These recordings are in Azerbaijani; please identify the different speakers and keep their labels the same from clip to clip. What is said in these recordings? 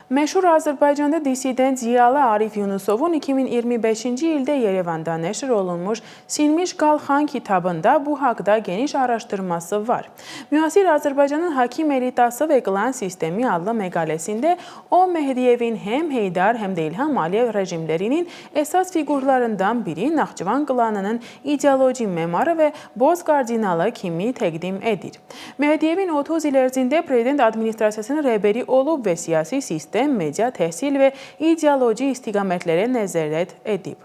Speaker 1: Məşhur Azərbaycanda dissident Ziyalı Arif Yunusovun 2025-ci ildə Yerevanda nəşr olunmuş Sinmiş Qalxan kitabında bu haqda geniş araşdırması var. Müasir Azərbaycanın hakim elitası və klan sistemi adlı məqaləsində o Məhdiyevin həm Heydar, həm də İlham Əliyev rejimlərinin əsas figurlarından biri Naxçıvan klanının ideoloji memarı və boz kardinalı kimi təqdim edir. Məhdiyevin 30 il ərzində prezident administrasiyasının rəhbəri olub və siyasi sistem, media, təhsil və ideoloji istiqamətlərə nəzarət edib.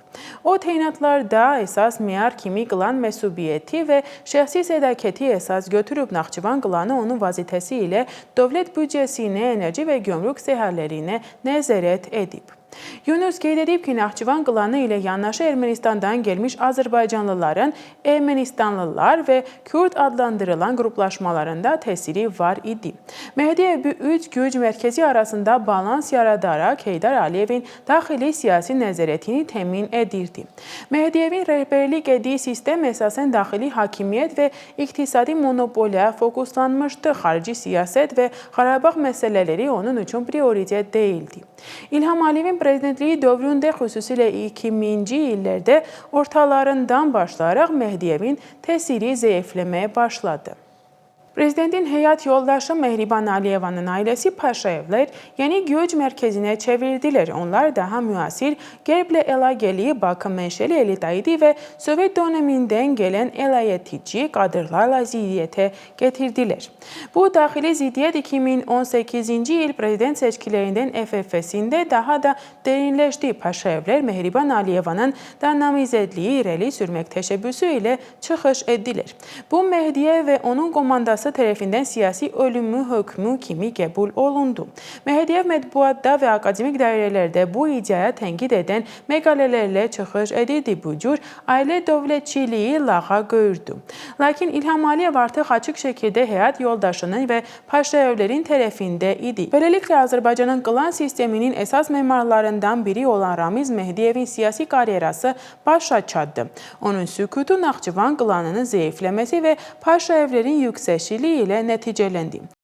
Speaker 1: O təyinatlarda əsas meyar kimi klan məsuliyyəti və şəxsi sədaqəti əsas götürüb. Naxçıvan klanı onun vazitəsi ilə dövlət büdcəsinə, enerji və gömrük səhərlərinə nəzarət edib. Yunus qeyd edib ki, Naxçıvan klanı ilə yanaşı Ermənistandan gəlmiş Azərbaycanlıların Ermənistanlılar və Kürd adlandırılan qruplaşmalarında təsiri var idi. Məhdiyev bu üç güc mərkəzi arasında balans yaradaraq Heydar Əliyevin daxili siyasi nəzarətini təmin edirdi. Məhdiyevin rəhbərlik etdiyi sistem əsasən daxili hakimiyyət və iqtisadi monopoliya fokuslanmışdı. Xarici siyasət və Qarabağ məsələləri onun üçün prioritet deyildi. İlham Əliyevin prezidentliyi dövründə xüsusilə 2000-ci illərdə ortalarından başlayaraq Məhdiyevin təsiri zəifləməyə başladı. Prezidentin həyat yoldaşı Mehriban Əliyevanın ailəsi Paşayevlər yeni göç mərkəzinə çevrildilər. Onlar daha müasir, qərblə əlaqəli, Bakı mənşəli elita idi və Sovet dönemindən gələn əlayətici kadrlarla ziddiyyətə gətirdilər. Bu daxili ziddiyyət 2018-ci il prezident seçkilərindən FFS-ində daha da derinləşdi. Paşayevlər Mehriban Əliyevanın da namizədliyi irəli sürmək təşəbbüsü ilə çıxış etdilər. Bu Məhdiyev və onun komandası tərəfindən siyasi ölümü hökmü kimi qəbul olundu. Məhdiyev mətbuatda və akademik dairələrdə bu iddiaya tənqid edən məqalələrlə çıxış edirdi. Bu cür ailə dövlətçiliyi lağa görürdü. Lakin İlham Əliyev artıq açıq şəkildə həyat yoldaşının və Paşayevlərin tərəfində idi. Beləliklə Azərbaycanın klan sisteminin əsas memarlarından biri olan Ramiz Məhdiyevin siyasi karyerası başa çatdı. Onun sükutu Naxçıvan klanının zəifləməsi və Paşayevlərin yüksəlişi ilə nəticələndi.